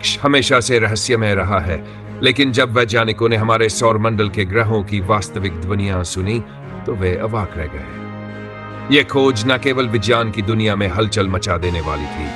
अंतरिक्ष हमेशा से रहस्यमय रहा है, लेकिन जब वैज्ञानिकों ने हमारे सौरमंडल के ग्रहों की वास्तविक ध्वनियां सुनी तो वे अवाक रह गए। यह खोज न केवल विज्ञान की दुनिया में हलचल मचा देने वाली थी,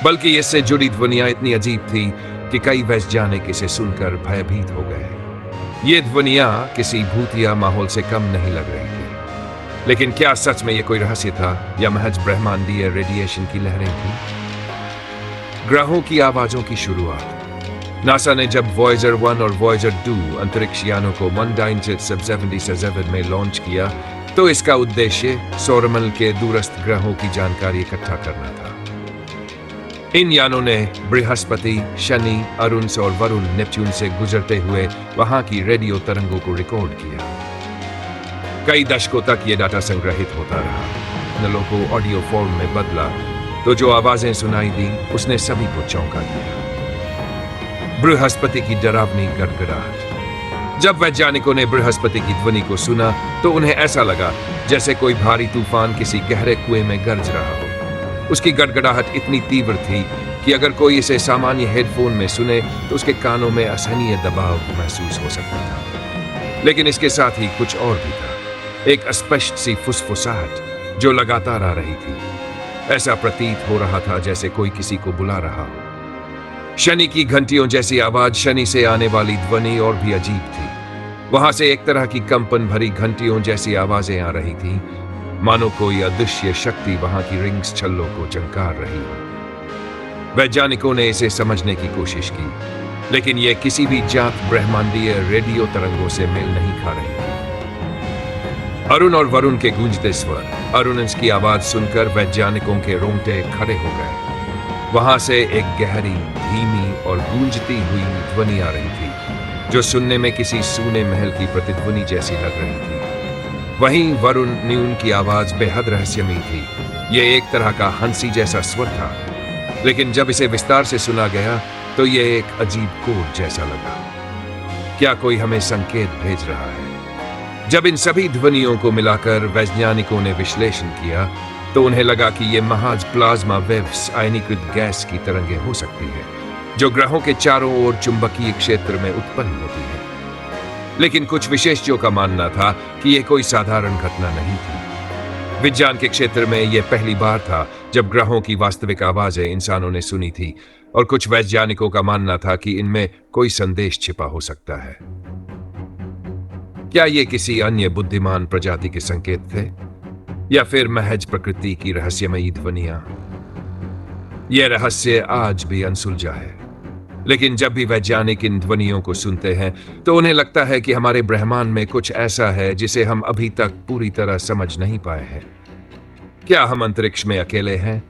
बल्कि इससे जुड़ी ध्वनियां इतनी अजीब थी कि कई वैज्ञानिक इसे सुनकर भयभीत हो गए। ये ध्वनियां किसी भूतिया माहौल से कम नहीं लग रही थी। लेकिन क्या सच में यह कोई रहस्य था या महज ब्रह्मांडीय रेडिएशन की लहरें थी? ग्रहों की आवाजों की शुरुआत। नासा ने जब वॉयेजर 1 और वॉयेजर 2 अंतरिक्ष यानों को 1977 में लॉन्च किया तो इसका उद्देश्य सौरमंडल के दूरस्थ ग्रहों की जानकारी इकट्ठा करना था। इन यानों ने बृहस्पति, शनि, अरुण और वरुण नेपच्यून से गुजरते हुए वहां की रेडियो तरंगों को रिकॉर्ड किया। कई दशकों तक ये डाटा संग्रहित होता रहा। नलों को ऑडियो फॉर्म में बदला तो जो आवाजें सुनाई दी उसने सभी को चौंका दिया। बृहस्पति की डरावनी गड़गड़ाहट। जब वैज्ञानिकों ने बृहस्पति की ध्वनि को सुना तो उन्हें ऐसा लगा जैसे कोई भारी तूफान किसी गहरे कुएं में गरज रहा हो। उसकी गड़गड़ाहट इतनी तीव्र थी कि अगर कोई इसे सामान्य हेडफोन में सुने तो उसके कानों में असहनीय दबाव महसूस हो सकता था। लेकिन इसके साथ ही कुछ और भी था, एक अस्पष्ट सी फुसफुसाहट जो लगातार आ रही थी। ऐसा प्रतीत हो रहा था जैसे कोई किसी को बुला रहा हो। शनि की घंटियों जैसी आवाज, शनि से आने वाली ध्वनि और भी अजीब थी। वहां से एक तरह की कंपन भरी घंटियों जैसी आवाजें आ रही थी, मानो कोई अदृश्य शक्ति वहां की रिंग्स छल्लों को चमकार रही हो। वैज्ञानिकों ने इसे समझने की कोशिश की, लेकिन यह किसी भी जात ब्रह्मांडीय रेडियो तरंगों से मेल नहीं खा रही थी। अरुण और वरुण के गूंजते स्वर, अरुण की आवाज सुनकर वैज्ञानिकों के रोंगटे खड़े हो गए। वहां से एक गहरी, धीमी और गूंजती हुई ध्वनि आ रही थी जो सुनने में किसी सूने महल की प्रतिध्वनि जैसी लग रही थी। वहीं वरुण न्यून की आवाज बेहद रहस्यमयी थी। यह एक तरह का हंसी जैसा स्वर था, लेकिन जब इसे विस्तार से सुना गया तो यह एक अजीब कोड जैसा लगा। क्या कोई हमें संकेत भेज रहा है? जब इन सभी ध्वनियों को मिलाकर वैज्ञानिकों ने विश्लेषण किया तो उन्हें लगा कि यह महज प्लाज्मा वेव्स, आयनीकृत गैस की तरंगें हो सकती है जो ग्रहों के चारों ओर चुंबकीय क्षेत्र में उत्पन्न होती है। लेकिन कुछ विशेषज्ञों का मानना था कि यह कोई साधारण घटना नहीं थी। विज्ञान के क्षेत्र में यह पहली बार था जब ग्रहों की वास्तविक आवाजें इंसानों ने सुनी थी, और कुछ वैज्ञानिकों का मानना था कि इनमें कोई संदेश छिपा हो सकता है। क्या ये किसी अन्य बुद्धिमान प्रजाति के संकेत थे या फिर महज प्रकृति की रहस्यमयी ध्वनियां? यह रहस्य आज भी अनसुलझा है, लेकिन जब भी वैज्ञानिक इन ध्वनियों को सुनते हैं तो उन्हें लगता है कि हमारे ब्रह्मांड में कुछ ऐसा है जिसे हम अभी तक पूरी तरह समझ नहीं पाए हैं। क्या हम अंतरिक्ष में अकेले हैं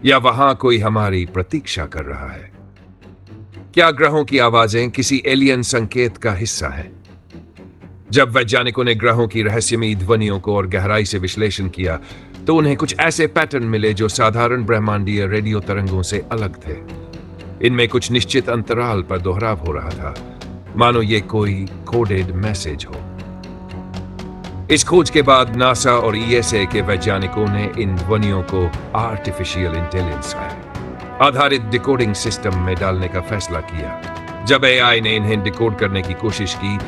या वहां कोई हमारी प्रतीक्षा कर रहा है? क्या ग्रहों की आवाजें किसी एलियन संकेत का हिस्सा है? जब वैज्ञानिकों ने ग्रहों की रहस्यमयी ध्वनियों को और गहराई से विश्लेषण किया तो उन्हें कुछ ऐसे पैटर्न मिले जो साधारण ब्रह्मांडीय रेडियो तरंगों से अलग थे। इनमें कुछ निश्चित अंतराल पर दोहराव हो रहा था, मानो ये कोई कोडेड मैसेज हो। इस खोज के बाद नासा और ईएसए के वैज्ञानिकों ने इन ध्वनियों को आर्टिफिशियल इंटेलिजेंस आधारित डिकोडिंग सिस्टम में डालने का फैसला किया। जब एआई ने इन्हें डिकोड करने की कोशिश की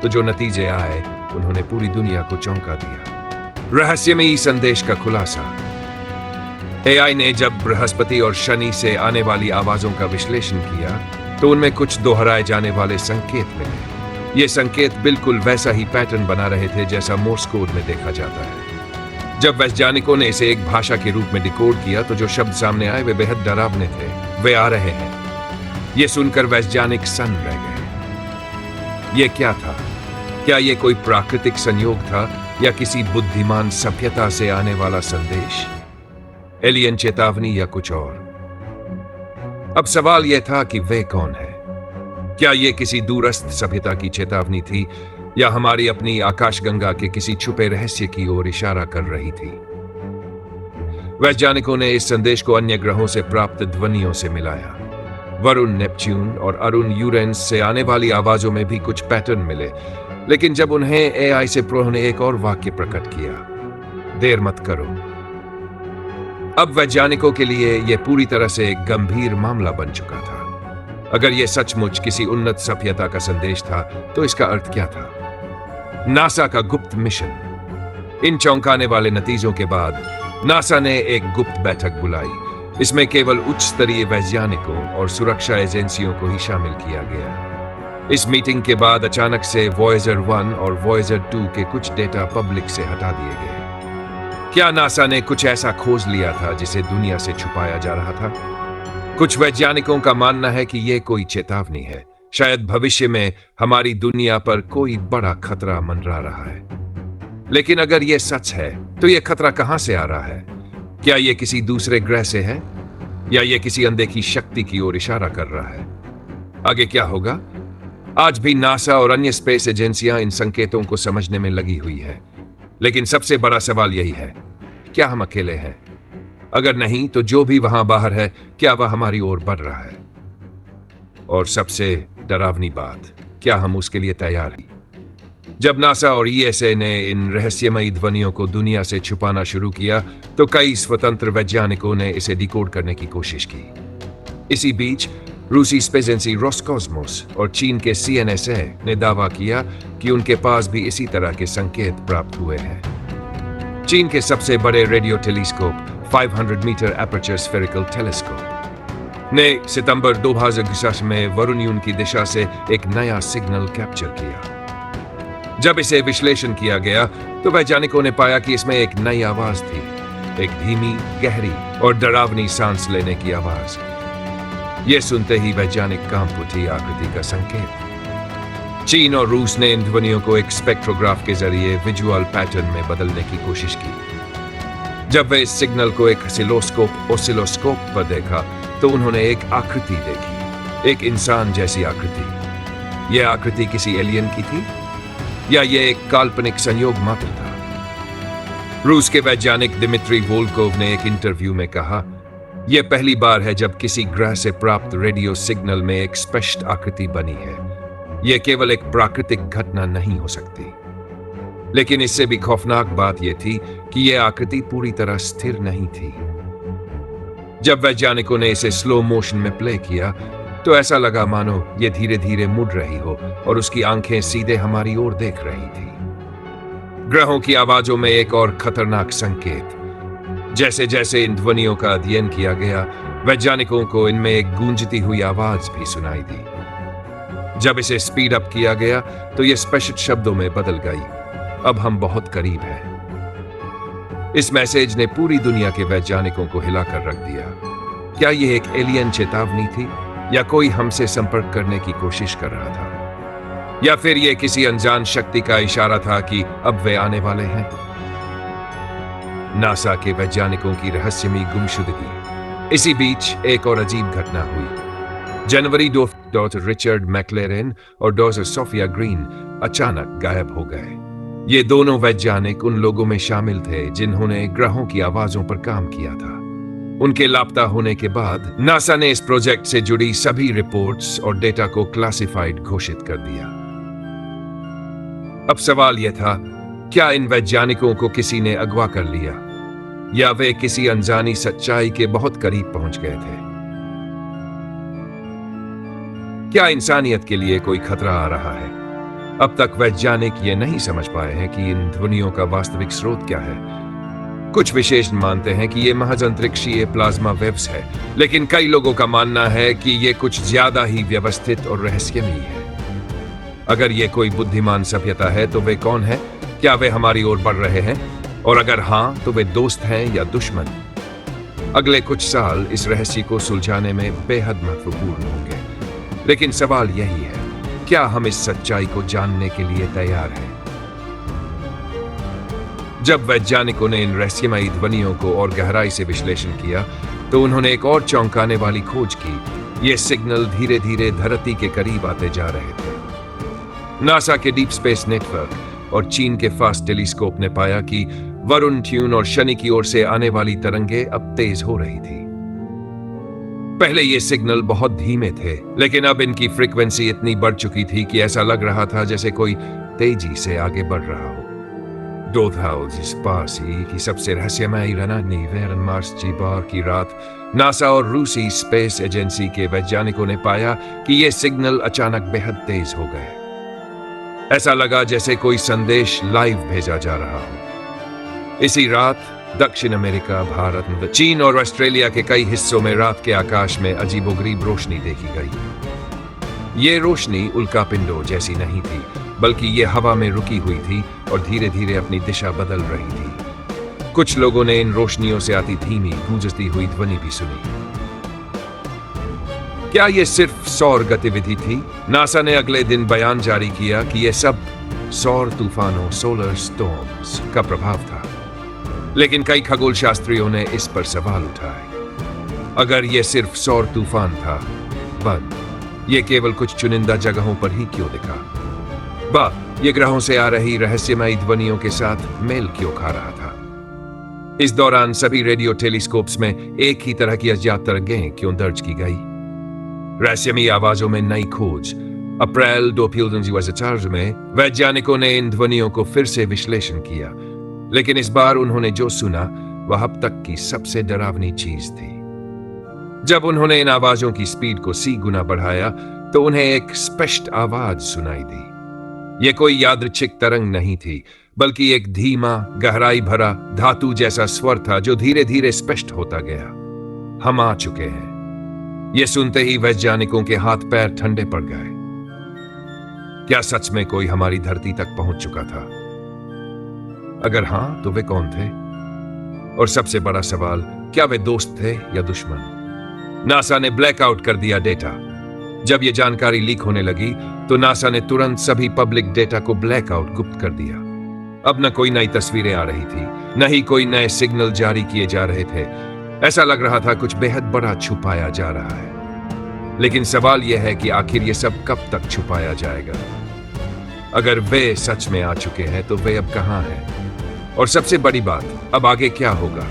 तो जो नतीजे आए उन्होंने पूरी दुनिया को चौंका दिया। रहस्यमयी संदेश का खुलासा। एआई ने जब बृहस्पति और शनि से आने वाली आवाजों का विश्लेषण किया तो उनमें कुछ दोहराए जाने वाले संकेत मिले। ये संकेत बिल्कुल वैसा ही पैटर्न बना रहे थे जैसा मोर्स कोड में देखा जाता है। जब वैज्ञानिकों ने इसे एक भाषा के रूप में डिकोड किया तो जो शब्द सामने आए वे बेहद डरावने थे। वे आ रहे हैं। ये सुनकर वैज्ञानिक सन्न रह गए। ये क्या था? क्या ये कोई प्राकृतिक संयोग था या किसी बुद्धिमान सभ्यता से आने वाला संदेश? एलियन चेतावनी या कुछ और? अब सवाल यह था कि वे कौन है? क्या ये किसी दूरस्थ सभ्यता की चेतावनी थी या हमारी अपनी आकाशगंगा के किसी छुपे रहस्य की ओर इशारा कर रही थी? वैज्ञानिकों ने इस संदेश को अन्य ग्रहों से प्राप्त ध्वनियों से मिलाया। वरुण नेपच्यून और अरुण यूरेनस से आने वाली आवाजों में भी कुछ पैटर्न मिले, लेकिन जब उन्हें एआई से प्रो ने एक और वाक्य प्रकट किया, देर मत करो। अब वैज्ञानिकों के लिए यह पूरी तरह से एक गंभीर मामला बन चुका था। अगर यह सचमुच किसी उन्नत सभ्यता का संदेश था तो इसका अर्थ क्या था? नासा का गुप्त मिशन। इन चौंकाने वाले नतीजों के बाद नासा ने एक गुप्त बैठक बुलाई। इसमें केवल उच्च स्तरीय वैज्ञानिकों और सुरक्षा एजेंसियों को ही शामिल किया गया। इस मीटिंग के बाद अचानक से वॉयेजर 1 और वॉयेजर 2 के कुछ डेटा पब्लिक से हटा दिए गए। क्या नासा ने कुछ ऐसा खोज लिया था जिसे दुनिया से छुपाया जा रहा था? कुछ वैज्ञानिकों का मानना है कि यह कोई चेतावनी है। शायद भविष्य में हमारी दुनिया पर कोई बड़ा खतरा मंडरा रहा है। लेकिन अगर यह सच है तो यह खतरा कहां से आ रहा है? क्या यह किसी दूसरे ग्रह से है या यह किसी अनदेखी शक्ति की ओर इशारा कर रहा है? आगे क्या होगा? आज भी नासा और अन्य स्पेस एजेंसियां इन संकेतों को समझने में लगी हुई है। लेकिन सबसे बड़ा सवाल यही है, क्या हम अकेले हैं? अगर नहीं तो जो भी वहां बाहर है, क्या वह हमारी ओर बढ़ रहा है? और सबसे डरावनी बात, क्या हम उसके लिए तैयार हैं? जब नासा और ईएसए ने इन रहस्यमयी ध्वनियों को दुनिया से छुपाना शुरू किया तो कई स्वतंत्र वैज्ञानिकों ने इसे डिकोड करने की कोशिश की। इसी बीच रूसी स्पेस एजेंसी रोसकॉस्मोस और चीन के सीएनएसए ने दावा किया कि उनके पास भी इसी तरह के संकेत प्राप्त हुए हैं। चीन के सबसे बड़े radio telescope 500 meter aperture spherical telescope ने सितंबर 2021 में वरुण की दिशा से एक नया सिग्नल कैप्चर किया। जब इसे विश्लेषण किया गया तो वैज्ञानिकों ने पाया कि इसमें एक नई आवाज थी, एक धीमी, गहरी और डरावनी सांस लेने की आवाज। यह सुनते ही वैज्ञानिक कांप उठी। आकृति का संकेत। चीन और रूस ने इन ध्वनियों को एक स्पेक्ट्रोग्राफ के जरिए विजुअल पैटर्न में बदलने की कोशिश की। जब वे इस सिग्नल को एक ऑसिलोस्कोप पर देखा तो उन्होंने एक आकृति देखी, एक इंसान जैसी आकृति। यह आकृति किसी एलियन की थी या यह एक काल्पनिक संयोग मात्र था? रूस के वैज्ञानिक दिमित्री वोल्कोव ने एक इंटरव्यू में कहा, यह पहली बार है जब किसी ग्रह से प्राप्त रेडियो सिग्नल में एक स्पष्ट आकृति बनी है। यह केवल एक प्राकृतिक घटना नहीं हो सकती। लेकिन इससे भी खौफनाक बात यह थी कि यह आकृति पूरी तरह स्थिर नहीं थी। जब वैज्ञानिकों ने इसे स्लो मोशन में प्ले किया तो ऐसा लगा मानो यह धीरे धीरे मुड़ रही हो और उसकी आंखें सीधे हमारी ओर देख रही थी। ग्रहों की आवाजों में एक और खतरनाक संकेत। जैसे जैसे इन ध्वनियों का अध्ययन किया गया, वैज्ञानिकों को इनमें एक गूंजती हुई आवाज भी सुनाई दी। जब इसे स्पीड अप किया गया तो यह स्पष्ट शब्दों में बदल गई, अब हम बहुत करीब हैं। इस मैसेज ने पूरी दुनिया के वैज्ञानिकों को हिलाकर रख दिया। क्या यह एक एलियन चेतावनी थी या कोई हमसे संपर्क करने की कोशिश कर रहा था? या फिर यह किसी अनजान शक्ति का इशारा था कि अब वे आने वाले हैं? नासा के वैज्ञानिकों की रहस्यमयी गुमशुदगी। इसी बीच एक और अजीब घटना हुई। जनवरी 2 डॉक्टर रिचर्ड मैक्लेरेन और डॉक्टर सोफिया ग्रीन अचानक गायब हो गए। ये दोनों वैज्ञानिक उन लोगों में शामिल थे जिन्होंने ग्रहों की आवाजों पर काम किया था। उनके लापता होने के बाद नासा ने इस प्रोजेक्ट से जुड़ी सभी रिपोर्ट्स और डेटा को क्लासिफाइड घोषित कर दिया। अब सवाल यह था, क्या इन वैज्ञानिकों को किसी ने अगवा कर लिया या वे किसी अनजानी सच्चाई के बहुत करीब पहुंच गए थे? क्या इंसानियत के लिए कोई खतरा आ रहा है? अब तक वैज्ञानिक ये नहीं समझ पाए हैं कि इन ध्वनियों का वास्तविक स्रोत क्या है। कुछ विशेषज्ञ मानते हैं कि ये महज अंतरिक्षीय प्लाज्मा वेव्स है, लेकिन कई लोगों का मानना है कि ये कुछ ज्यादा ही व्यवस्थित और रहस्यमयी है। अगर ये कोई बुद्धिमान सभ्यता है तो वे कौन है? क्या वे हमारी ओर बढ़ रहे हैं? और अगर हाँ, तो वे दोस्त हैं या दुश्मन? अगले कुछ साल इस रहस्य को सुलझाने में बेहद महत्वपूर्ण होंगे। लेकिन सवाल यही है, क्या हम इस सच्चाई को जानने के लिए तैयार हैं? जब वैज्ञानिकों ने इन रहस्यमयी ध्वनियों को और गहराई से विश्लेषण किया तो उन्होंने एक और चौंकाने वाली खोज की। ये सिग्नल धीरे धीरे धरती के करीब आते जा रहे थे। नासा के डीप स्पेस नेटवर्क और चीन के फास्ट टेलीस्कोप ने पाया कि वरुण और शनि की ओर से आने वाली तरंगें अब तेज हो रही थी। पहले ये सिग्नल बहुत धीमे थे, लेकिन अब इनकी फ्रीक्वेंसी इतनी बढ़ चुकी थी कि ऐसा लग रहा था जैसे कोई तेजी से आगे बढ़ रहा हो। 2000 Spasi की सबसे रहस्यमयी रणनीति वेरन मार्स जीबार की रात नासा और रूसी स्पेस एजेंसी के वैज्ञानिकों ने पाया कि ये सिग्नल अचानक बेहद तेज हो गए। ऐसा लगा जैसे कोई संदेश लाइव भेजा जा रहा हो। इसी रात दक्षिण अमेरिका, भारत, चीन और ऑस्ट्रेलिया के कई हिस्सों में रात के आकाश में अजीबोगरीब रोशनी देखी गई। ये रोशनी उल्कापिंडों जैसी नहीं थी, बल्कि ये हवा में रुकी हुई थी और धीरे धीरे अपनी दिशा बदल रही थी। कुछ लोगों ने इन रोशनियों से आती धीमी गूंजती हुई ध्वनि भी सुनी। क्या ये सिर्फ सौर गतिविधि थी? नासा ने अगले दिन बयान जारी किया कि यह सब सौर तूफानों सोलर स्टॉर्म्स का प्रभाव था। लेकिन कई खगोल शास्त्रियों ने इस पर सवाल उठाए। अगर यह सिर्फ सौर तूफान था, बंद ये केवल कुछ चुनिंदा जगहों पर ही क्यों दिखा? ये ग्रहों से आ रही रहस्यमयी ध्वनियों के साथ मेल क्यों खा रहा था? इस दौरान सभी रेडियो टेलीस्कोप्स में एक ही तरह की अज्ञात तरंगें क्यों दर्ज की गई? रहस्यमयी आवाजों में नई खोज। अप्रैल 2022 में वैज्ञानिकों ने इन ध्वनियों को फिर से विश्लेषण किया, लेकिन इस बार उन्होंने जो सुना वह अब तक की सबसे डरावनी चीज थी। जब उन्होंने इन आवाजों की स्पीड को 100 गुना बढ़ाया तो उन्हें एक स्पष्ट आवाज सुनाई दी। यह कोई यादृच्छिक तरंग नहीं थी, बल्कि एक धीमा, गहराई भरा धातु जैसा स्वर था जो धीरे धीरे स्पष्ट होता गया। हम आ चुके हैं। यह सुनते ही वैज्ञानिकों के हाथ पैर ठंडे पड़ गए। क्या सच में कोई हमारी धरती तक पहुंच चुका था? अगर हां, तो वे कौन थे? और सबसे बड़ा सवाल, क्या वे दोस्त थे या दुश्मन? नासा ने ब्लैकआउट कर दिया डेटा। जब यह जानकारी लीक होने लगी तो नासा ने तुरंत सभी पब्लिक डेटा को ब्लैकआउट गुप्त कर दिया। अब न कोई नई तस्वीरें आ रही थी, न ही कोई नए सिग्नल जारी किए जा रहे थे। ऐसा लग रहा था कुछ बेहद बड़ा छुपाया जा रहा है। लेकिन सवाल यह है कि आखिर यह सब कब तक छुपाया जाएगा? अगर वे सच में आ चुके हैं तो वे अब कहां हैं? और सबसे बड़ी बात, अब आगे क्या होगा?